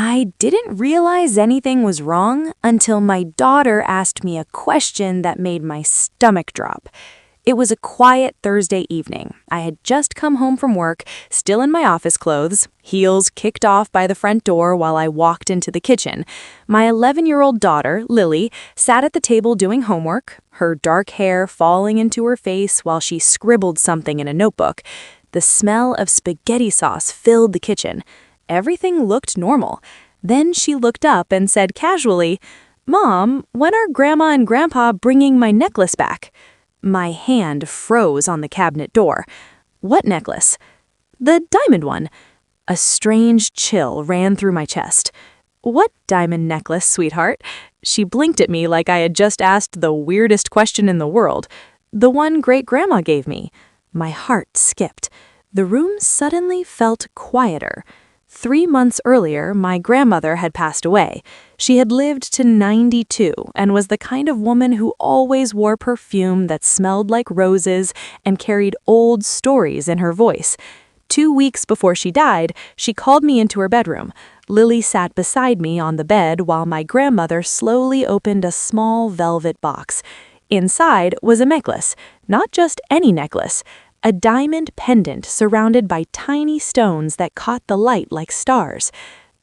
I didn't realize anything was wrong until my daughter asked me a question that made my stomach drop. It was a quiet Thursday evening. I had just come home from work, still in my office clothes, heels kicked off by the front door while I walked into the kitchen. My 11-year-old daughter, Lily, sat at the table doing homework, her dark hair falling into her face while she scribbled something in a notebook. The smell of spaghetti sauce filled the kitchen. Everything looked normal. Then she looked up and said casually, "Mom, when are Grandma and Grandpa bringing my necklace back?" My hand froze on the cabinet door. "What necklace?" "The diamond one." A strange chill ran through my chest. "What diamond necklace, sweetheart?" She blinked at me like I had just asked the weirdest question in the world. "The one Great-Grandma gave me." My heart skipped. The room suddenly felt quieter. 3 months earlier, my grandmother had passed away. She had lived to 92 and was the kind of woman who always wore perfume that smelled like roses and carried old stories in her voice. 2 weeks before she died, she called me into her bedroom. Lily sat beside me on the bed while my grandmother slowly opened a small velvet box. Inside was a necklace, not just any necklace. A diamond pendant surrounded by tiny stones that caught the light like stars.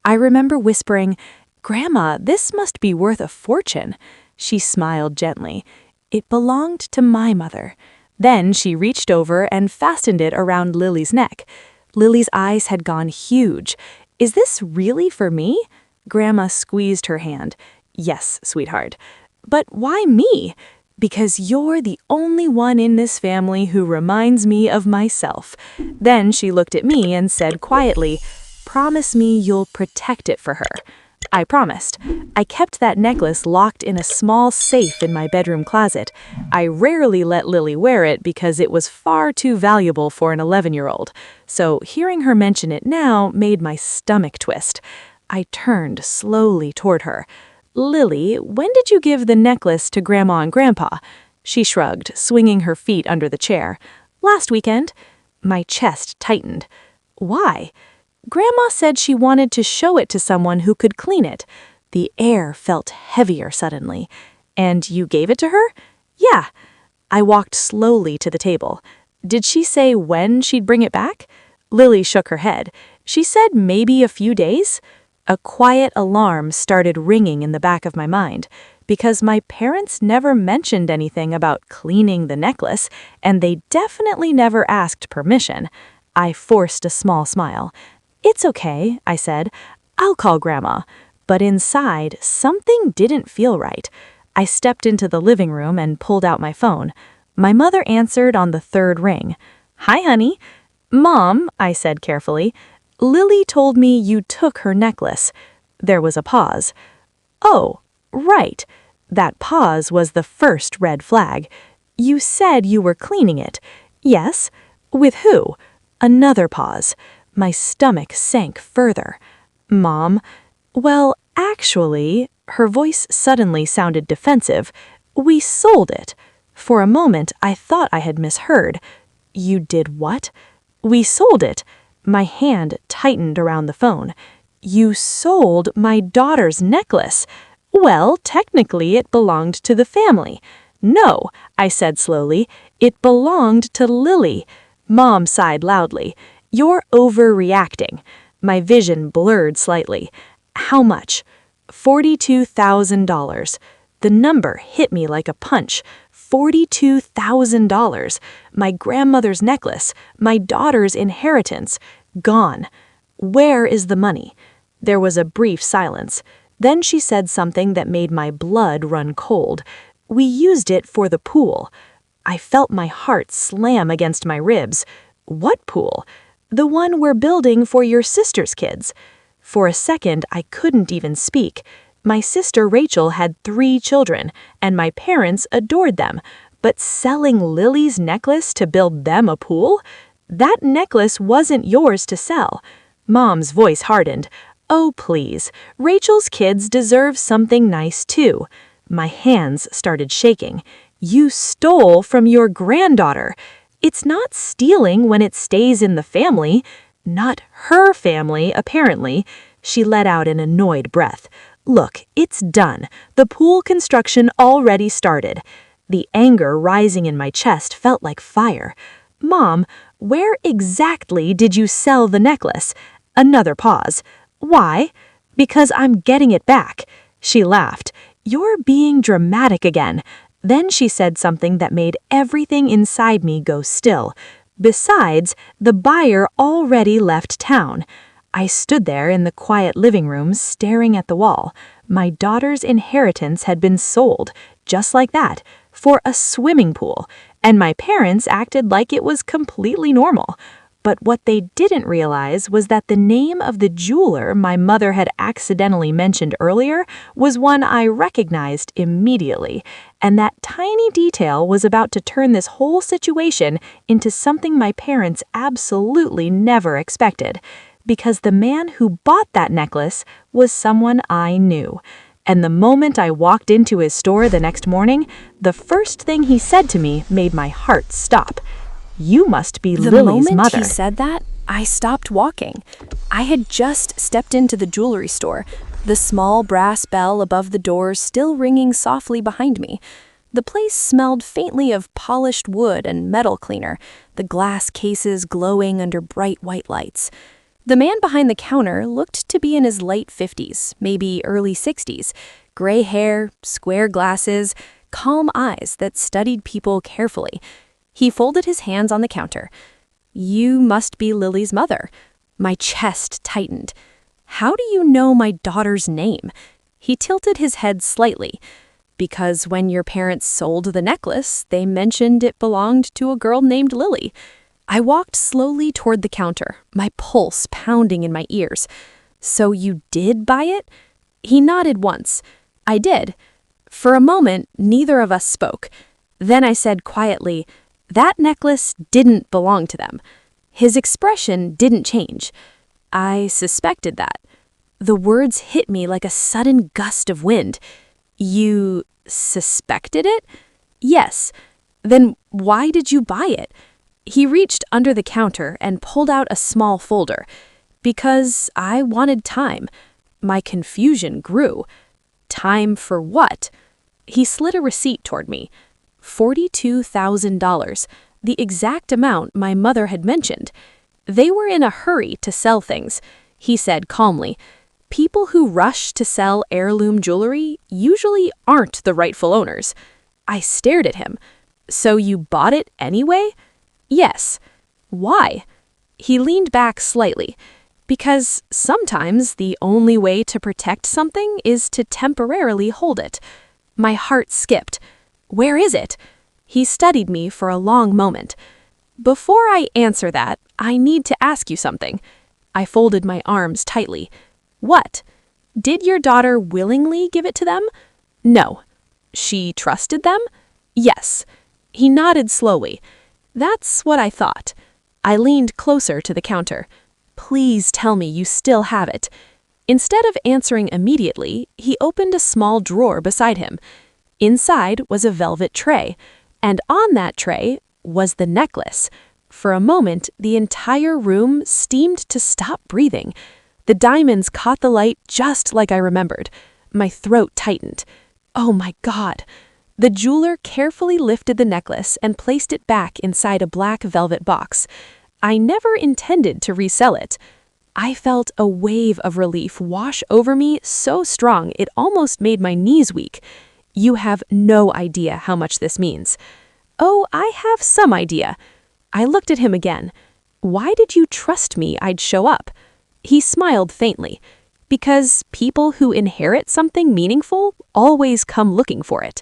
I remember whispering, "Grandma, this must be worth a fortune." She smiled gently. "It belonged to my mother." Then she reached over and fastened it around Lily's neck. Lily's eyes had gone huge. "Is this really for me?" Grandma squeezed her hand. "Yes, sweetheart." "But why me?" "Because you're the only one in this family who reminds me of myself." Then she looked at me and said quietly, "Promise me you'll protect it for her." I promised. I kept that necklace locked in a small safe in my bedroom closet. I rarely let Lily wear it because it was far too valuable for an 11-year-old. So hearing her mention it now made my stomach twist. I turned slowly toward her. "Lily, when did you give the necklace to Grandma and Grandpa?" She shrugged, swinging her feet under the chair. "Last weekend." My chest tightened. "Why?" "Grandma said she wanted to show it to someone who could clean it." The air felt heavier suddenly. "And you gave it to her?" "Yeah." I walked slowly to the table. "Did she say when she'd bring it back?" Lily shook her head. "She said maybe a few days." A quiet alarm started ringing in the back of my mind, because my parents never mentioned anything about cleaning the necklace, and they definitely never asked permission. I forced a small smile. "It's okay," I said. "I'll call Grandma." But inside, something didn't feel right. I stepped into the living room and pulled out my phone. My mother answered on the 3rd ring. "Hi, honey." "Mom," I said carefully, "Lily told me you took her necklace." There was a pause. "Oh, right." That pause was the first red flag. "You said you were cleaning it." "Yes." "With who?" Another pause. My stomach sank further. "Mom." "Well, actually," her voice suddenly sounded defensive, "we sold it." For a moment, I thought I had misheard. "You did what?" "We sold it." My hand tightened around the phone. "You sold my daughter's necklace." "Well, technically it belonged to the family." "No," I said slowly, "it belonged to Lily." Mom sighed loudly. "You're overreacting." My vision blurred slightly. "How much?" $42,000. The number hit me like a punch. $42,000. My grandmother's necklace, my daughter's inheritance, gone. "Where is the money?" There was a brief silence. Then she said something that made my blood run cold. "We used it for the pool." I felt my heart slam against my ribs. "What pool?" "The one we're building for your sister's kids." For a second, I couldn't even speak. My sister Rachel had 3 children, and my parents adored them. But selling Lily's necklace to build them a pool? That necklace wasn't yours to sell. Mom's voice hardened. "Oh, please. Rachel's kids deserve something nice, too." My hands started shaking. "You stole from your granddaughter." "It's not stealing when it stays in the family." "Not her family, apparently." She let out an annoyed breath. "Look, it's done. The pool construction already started." The anger rising in my chest felt like fire. "Mom, where exactly did you sell the necklace?" Another pause. "Why?" "Because I'm getting it back." She laughed. "You're being dramatic again." Then she said something that made everything inside me go still. Besides, the buyer already left town. I stood there in the quiet living room staring at the wall. My daughter's inheritance had been sold, just like that, for a swimming pool, and my parents acted like it was completely normal. But what they didn't realize was that the name of the jeweler my mother had accidentally mentioned earlier was one I recognized immediately, and that tiny detail was about to turn this whole situation into something my parents absolutely never expected. Because the man who bought that necklace was someone I knew. And the moment I walked into his store the next morning, the first thing he said to me made my heart stop. "You must be Lily's mother." The moment he said that, I stopped walking. I had just stepped into the jewelry store, the small brass bell above the door still ringing softly behind me. The place smelled faintly of polished wood and metal cleaner, the glass cases glowing under bright white lights. The man behind the counter looked to be in his late 50s, maybe early 60s. Gray hair, square glasses, calm eyes that studied people carefully. He folded his hands on the counter. "You must be Lily's mother." My chest tightened. "How do you know my daughter's name?" He tilted his head slightly. "Because when your parents sold the necklace, they mentioned it belonged to a girl named Lily." I walked slowly toward the counter, my pulse pounding in my ears. "So you did buy it?" He nodded once. "I did." For a moment, neither of us spoke. Then I said quietly, "That necklace didn't belong to them." His expression didn't change. "I suspected that." The words hit me like a sudden gust of wind. "You suspected it?" "Yes." "Then why did you buy it?" He reached under the counter and pulled out a small folder. "Because I wanted time." My confusion grew. "Time for what?" He slid a receipt toward me. $42,000, the exact amount my mother had mentioned. They were in a hurry to sell things. He said calmly, "People who rush to sell heirloom jewelry usually aren't the rightful owners." I stared at him. "So you bought it anyway?" "Yes." "Why?" He leaned back slightly. "Because sometimes the only way to protect something is to temporarily hold it." My heart skipped. "Where is it?" He studied me for a long moment. "Before I answer that, I need to ask you something." I folded my arms tightly. "What?" "Did your daughter willingly give it to them?" "No." "She trusted them?" "Yes." He nodded slowly. "That's what I thought." I leaned closer to the counter. "Please tell me you still have it." Instead of answering immediately, he opened a small drawer beside him. Inside was a velvet tray, and on that tray was the necklace. For a moment, the entire room seemed to stop breathing. The diamonds caught the light just like I remembered. My throat tightened. Oh my God. The jeweler carefully lifted the necklace and placed it back inside a black velvet box. I never intended to resell it. I felt a wave of relief wash over me so strong it almost made my knees weak. "You have no idea how much this means." "Oh, I have some idea." I looked at him again. "Why did you trust me I'd show up?" He smiled faintly. "Because people who inherit something meaningful always come looking for it."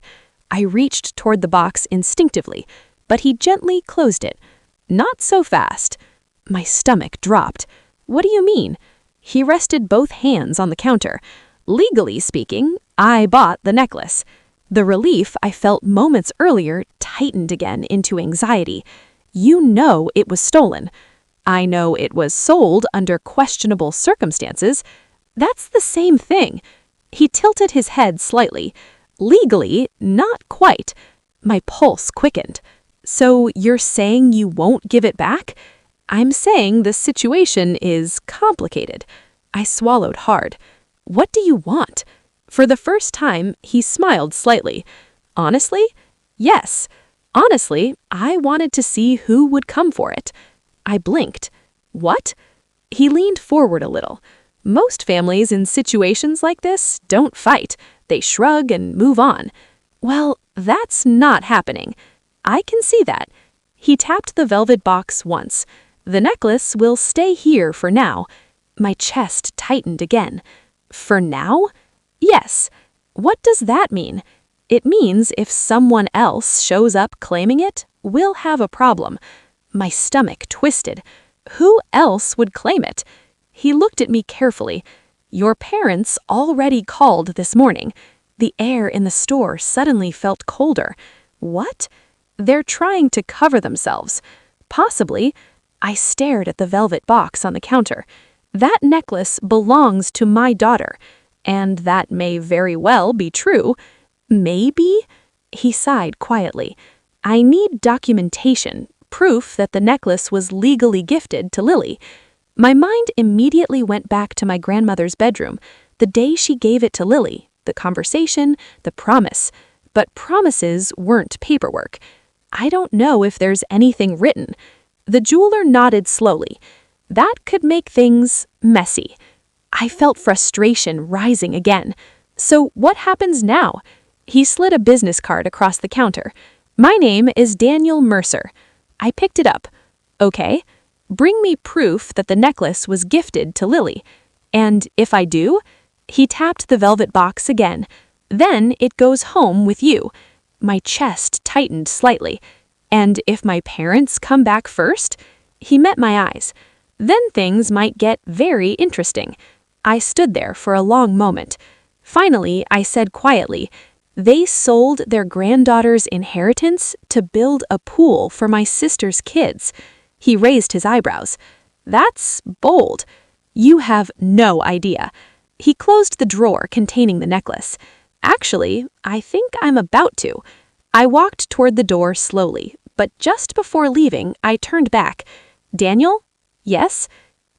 I reached toward the box instinctively, but he gently closed it. "Not so fast." My stomach dropped. "What do you mean?" He rested both hands on the counter. "Legally speaking, I bought the necklace." The relief I felt moments earlier tightened again into anxiety. "You know it was stolen." "I know it was sold under questionable circumstances." "That's the same thing." He tilted his head slightly. "Legally, not quite." My pulse quickened. "So you're saying you won't give it back?" "I'm saying the situation is complicated." I swallowed hard. What do you want? For the first time, he smiled slightly. Honestly? Yes. Honestly, I wanted to see who would come for it. I blinked. What? He leaned forward a little. Most families in situations like this don't fight. They shrug and move on. Well, that's not happening. I can see that. He tapped the velvet box once. The necklace will stay here for now. My chest tightened again. For now? Yes. What does that mean? It means if someone else shows up claiming it, we'll have a problem. My stomach twisted. Who else would claim it? He looked at me carefully. Your parents already called this morning. The air in the store suddenly felt colder. What? They're trying to cover themselves. Possibly. I stared at the velvet box on the counter. That necklace belongs to my daughter. And that may very well be true. Maybe? He sighed quietly. I need documentation, proof that the necklace was legally gifted to Lily. My mind immediately went back to my grandmother's bedroom, the day she gave it to Lily, the conversation, the promise. But promises weren't paperwork. I don't know if there's anything written. The jeweler nodded slowly. That could make things messy. I felt frustration rising again. So what happens now? He slid a business card across the counter. My name is Daniel Mercer. I picked it up. Okay. Bring me proof that the necklace was gifted to Lily. And if I do? He tapped the velvet box again. Then it goes home with you. My chest tightened slightly. And if my parents come back first? He met my eyes. Then things might get very interesting. I stood there for a long moment. Finally, I said quietly, they sold their granddaughter's inheritance to build a pool for my sister's kids. He raised his eyebrows. That's bold. You have no idea. He closed the drawer containing the necklace. Actually, I think I'm about to. I walked toward the door slowly, but just before leaving, I turned back. Daniel? Yes?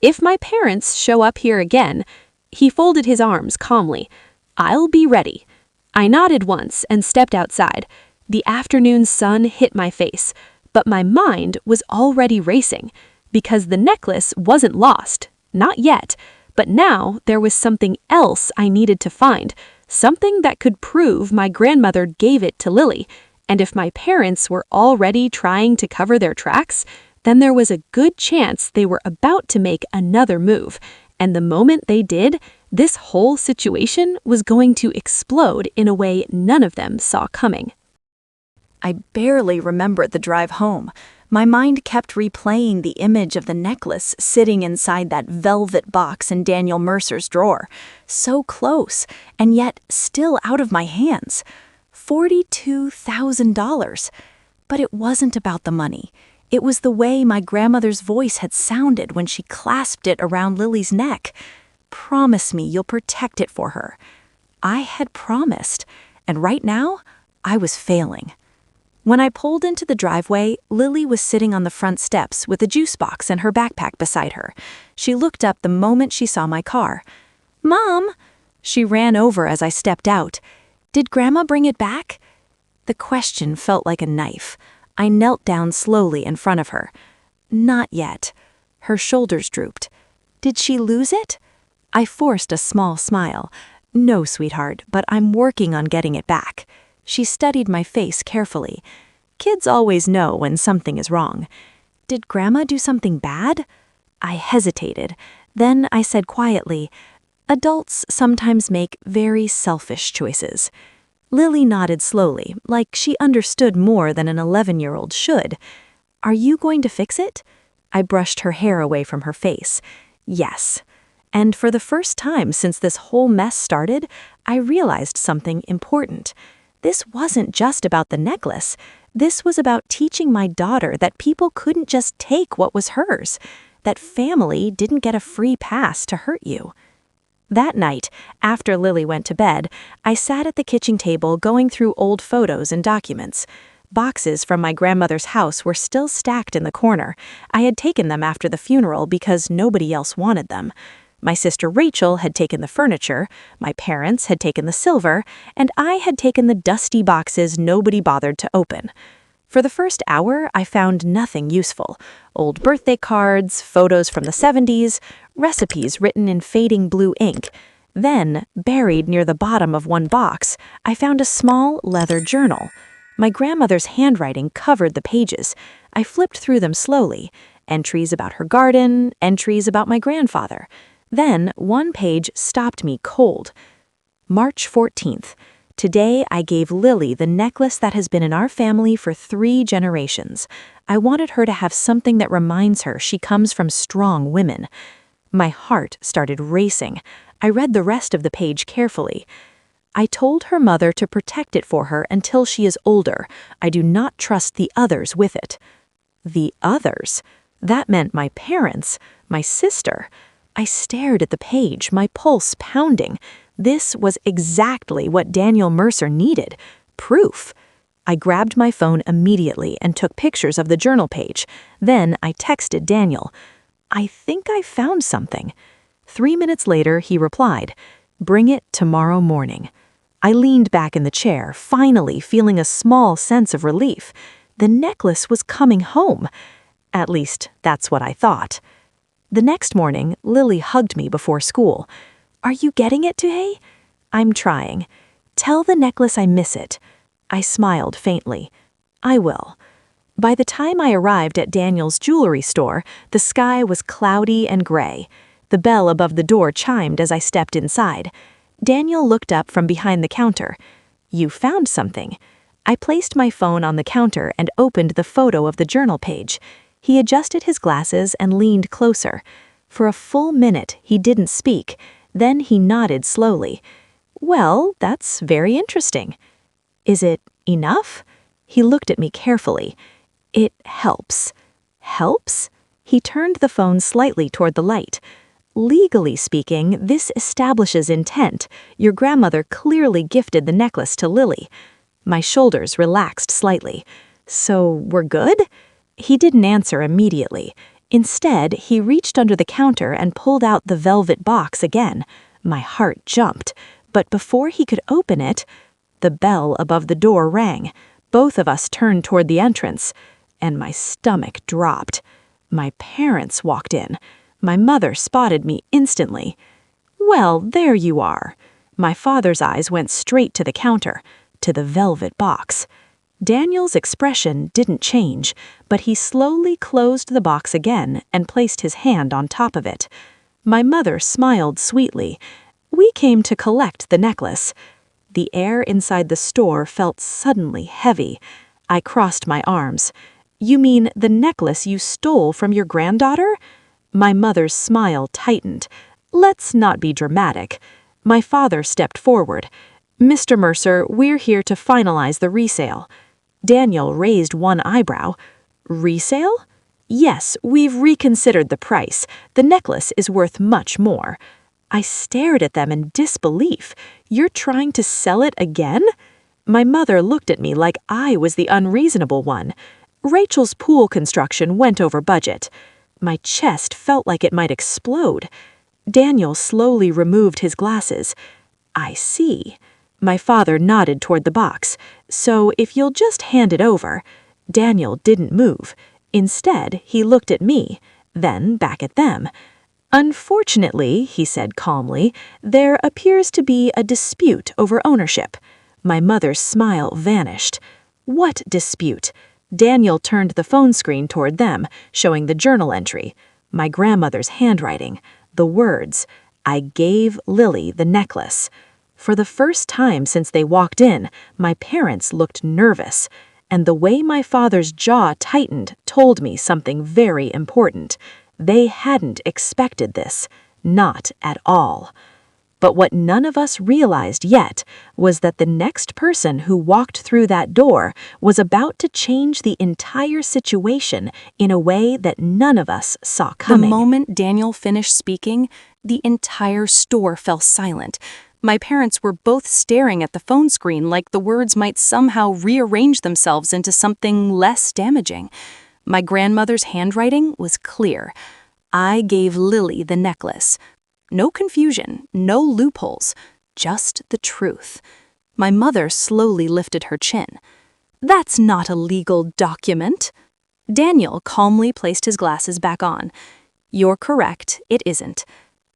If my parents show up here again, he folded his arms calmly. I'll be ready. I nodded once and stepped outside. The afternoon sun hit my face, but my mind was already racing, because the necklace wasn't lost, not yet, but now there was something else I needed to find, something that could prove my grandmother gave it to Lily, and if my parents were already trying to cover their tracks, then there was a good chance they were about to make another move, and the moment they did, this whole situation was going to explode in a way none of them saw coming. I barely remembered the drive home. My mind kept replaying the image of the necklace sitting inside that velvet box in Daniel Mercer's drawer. So close, and yet still out of my hands. $42,000. But it wasn't about the money. It was the way my grandmother's voice had sounded when she clasped it around Lily's neck. Promise me you'll protect it for her. I had promised, and right now, I was failing. When I pulled into the driveway, Lily was sitting on the front steps with a juice box and her backpack beside her. She looked up the moment she saw my car. Mom! She ran over as I stepped out. Did Grandma bring it back? The question felt like a knife. I knelt down slowly in front of her. Not yet. Her shoulders drooped. Did she lose it? I forced a small smile. No, sweetheart, but I'm working on getting it back. She studied my face carefully. Kids always know when something is wrong. Did Grandma do something bad? I hesitated. Then I said quietly, adults sometimes make very selfish choices. Lily nodded slowly, like she understood more than an 11-year-old should. Are you going to fix it? I brushed her hair away from her face. Yes. And for the first time since this whole mess started, I realized something important. This wasn't just about the necklace. This was about teaching my daughter that people couldn't just take what was hers, that family didn't get a free pass to hurt you. That night, after Lily went to bed, I sat at the kitchen table going through old photos and documents. Boxes from my grandmother's house were still stacked in the corner. I had taken them after the funeral because nobody else wanted them. My sister Rachel had taken the furniture, my parents had taken the silver, and I had taken the dusty boxes nobody bothered to open. For the first hour, I found nothing useful. Old birthday cards, photos from the 70s, recipes written in fading blue ink. Then, buried near the bottom of one box, I found a small leather journal. My grandmother's handwriting covered the pages. I flipped through them slowly. Entries about her garden, entries about my grandfather. Then, one page stopped me cold. March 14th. Today, I gave Lily the necklace that has been in our family for 3 generations. I wanted her to have something that reminds her she comes from strong women. My heart started racing. I read the rest of the page carefully. I told her mother to protect it for her until she is older. I do not trust the others with it. The others? That meant my parents, my sister. I stared at the page, my pulse pounding. This was exactly what Daniel Mercer needed. Proof. I grabbed my phone immediately and took pictures of the journal page. Then I texted Daniel. I think I found something. 3 minutes later, he replied, "Bring it tomorrow morning." I leaned back in the chair, finally feeling a small sense of relief. The necklace was coming home. At least, that's what I thought. The next morning, Lily hugged me before school. "Are you getting it today?" "I'm trying. Tell the necklace I miss it." I smiled faintly. "I will." By the time I arrived at Daniel's jewelry store, the sky was cloudy and gray. The bell above the door chimed as I stepped inside. Daniel looked up from behind the counter. "You found something." I placed my phone on the counter and opened the photo of the journal page. He adjusted his glasses and leaned closer. For a full minute, he didn't speak. Then he nodded slowly. "Well, that's very interesting." "Is it enough?" He looked at me carefully. "It helps." "Helps?" He turned the phone slightly toward the light. "Legally speaking, this establishes intent. Your grandmother clearly gifted the necklace to Lily." My shoulders relaxed slightly. "So we're good?" He didn't answer immediately. Instead, he reached under the counter and pulled out the velvet box again. My heart jumped. But before he could open it, the bell above the door rang. Both of us turned toward the entrance, and my stomach dropped. My parents walked in. My mother spotted me instantly. "Well, there you are." My father's eyes went straight to the counter, to the velvet box. Daniel's expression didn't change, but he slowly closed the box again and placed his hand on top of it. My mother smiled sweetly. "We came to collect the necklace." The air inside the store felt suddenly heavy. I crossed my arms. "You mean the necklace you stole from your granddaughter?" My mother's smile tightened. "Let's not be dramatic." My father stepped forward. "Mr. Mercer, we're here to finalize the resale." Daniel raised one eyebrow. "Resale?" "Yes, we've reconsidered the price. The necklace is worth much more." I stared at them in disbelief. "You're trying to sell it again?" My mother looked at me like I was the unreasonable one. "Rachel's pool construction went over budget." My chest felt like it might explode. Daniel slowly removed his glasses. "I see." My father nodded toward the box. "So if you'll just hand it over." Daniel didn't move. Instead, he looked at me, then back at them. "Unfortunately," he said calmly, "there appears to be a dispute over ownership." My mother's smile vanished. "What dispute?" Daniel turned the phone screen toward them, showing the journal entry. My grandmother's handwriting. The words, "I gave Lily the necklace." For the first time since they walked in, my parents looked nervous, and the way my father's jaw tightened told me something very important. They hadn't expected this, not at all. But what none of us realized yet was that the next person who walked through that door was about to change the entire situation in a way that none of us saw coming. The moment Daniel finished speaking, the entire store fell silent. My parents were both staring at the phone screen like the words might somehow rearrange themselves into something less damaging. My grandmother's handwriting was clear. "I gave Lily the necklace." No confusion, no loopholes, just the truth. My mother slowly lifted her chin. That's not a legal document. Daniel calmly placed his glasses back on. You're correct, it isn't.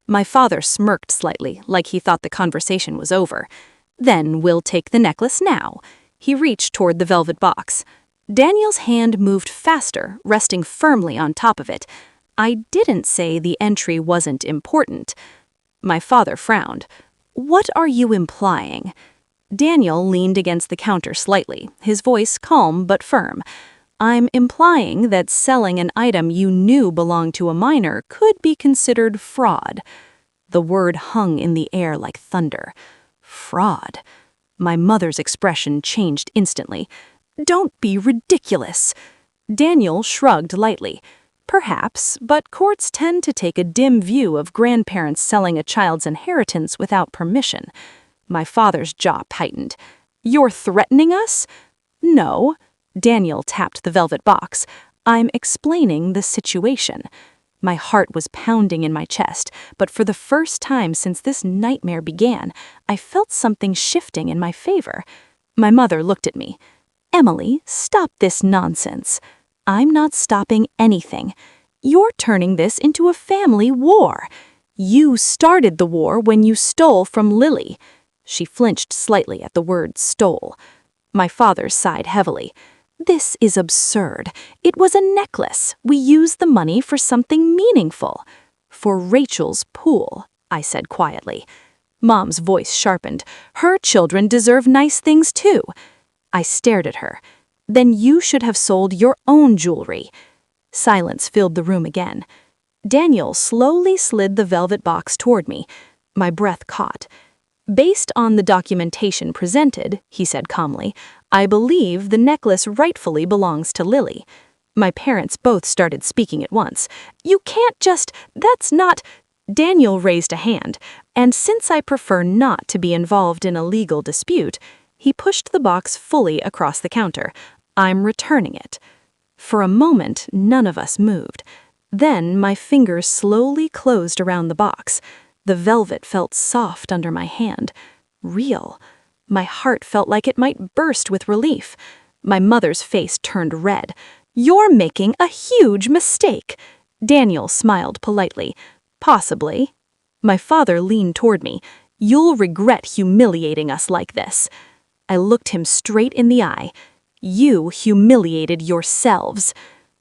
My father smirked slightly, like he thought the conversation was over. Then we'll take the necklace now. He reached toward the velvet box. Daniel's hand moved faster, resting firmly on top of it. I didn't say the entry wasn't important. My father frowned. What are you implying? Daniel leaned against the counter slightly, his voice calm but firm. I'm implying that selling an item you knew belonged to a minor could be considered fraud. The word hung in the air like thunder. Fraud. My mother's expression changed instantly. Don't be ridiculous. Daniel shrugged lightly. Perhaps, but courts tend to take a dim view of grandparents selling a child's inheritance without permission. My father's jaw tightened. You're threatening us? No. Daniel tapped the velvet box. I'm explaining the situation. My heart was pounding in my chest, but for the first time since this nightmare began, I felt something shifting in my favor. My mother looked at me. Emily, stop this nonsense. I'm not stopping anything. You're turning this into a family war. You started the war when you stole from Lily. She flinched slightly at the word stole. My father sighed heavily. This is absurd. It was a necklace. We used the money for something meaningful. For Rachel's pool, I said quietly. Mom's voice sharpened. Her children deserve nice things too. I stared at her. Then you should have sold your own jewelry. Silence filled the room again. Daniel slowly slid the velvet box toward me. My breath caught. Based on the documentation presented, he said calmly, I believe the necklace rightfully belongs to Lily. My parents both started speaking at once. You can't just, that's not... Daniel raised a hand, and since I prefer not to be involved in a legal dispute, he pushed the box fully across the counter. I'm returning it. For a moment, none of us moved. Then my fingers slowly closed around the box. The velvet felt soft under my hand. Real. My heart felt like it might burst with relief. My mother's face turned red. You're making a huge mistake. Daniel smiled politely. Possibly. My father leaned toward me. You'll regret humiliating us like this. I looked him straight in the eye. You humiliated yourselves.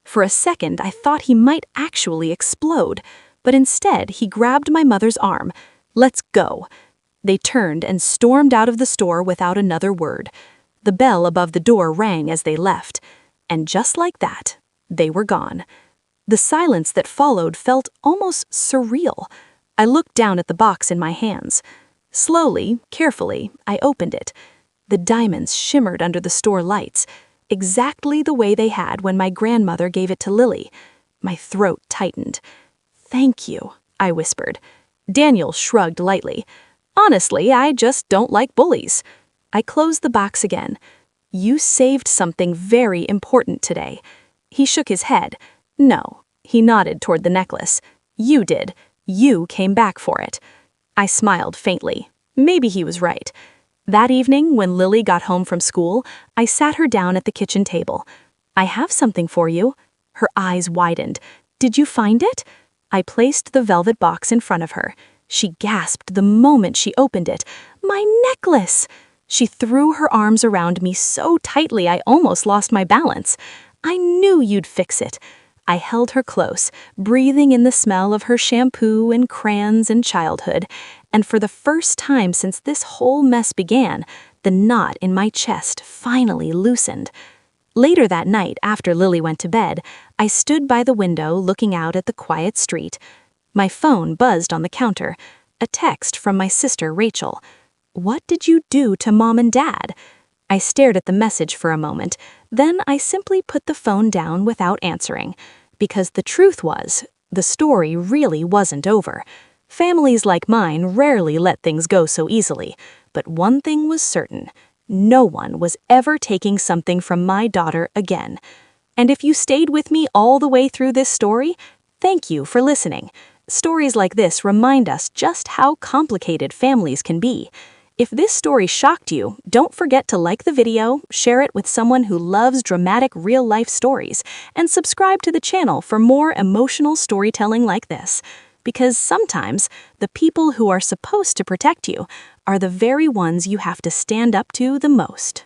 For a second, I thought he might actually explode, but instead he grabbed my mother's arm. Let's go. They turned and stormed out of the store without another word. The bell above the door rang as they left, and just like that, they were gone. The silence that followed felt almost surreal. I looked down at the box in my hands. Slowly, carefully, I opened it. The diamonds shimmered under the store lights, exactly the way they had when my grandmother gave it to Lily. My throat tightened. Thank you, I whispered. Daniel shrugged lightly. Honestly, I just don't like bullies. I closed the box again. You saved something very important today. He shook his head. No, he nodded toward the necklace. You did. You came back for it. I smiled faintly. Maybe he was right. That evening, when Lily got home from school, I sat her down at the kitchen table. I have something for you. Her eyes widened. Did you find it? I placed the velvet box in front of her. She gasped the moment she opened it. My necklace! She threw her arms around me so tightly I almost lost my balance. I knew you'd fix it. I held her close, breathing in the smell of her shampoo and crayons and childhood, and for the first time since this whole mess began, the knot in my chest finally loosened. Later that night, after Lily went to bed, I stood by the window looking out at the quiet street. My phone buzzed on the counter, a text from my sister Rachel. What did you do to Mom and Dad? I stared at the message for a moment, then I simply put the phone down without answering, because the truth was, the story really wasn't over. Families like mine rarely let things go so easily, but one thing was certain. No one was ever taking something from my daughter again. And if you stayed with me all the way through this story, thank you for listening. Stories like this remind us just how complicated families can be. If this story shocked you, don't forget to like the video, share it with someone who loves dramatic real-life stories, and subscribe to the channel for more emotional storytelling like this. Because sometimes, the people who are supposed to protect you are the very ones you have to stand up to the most.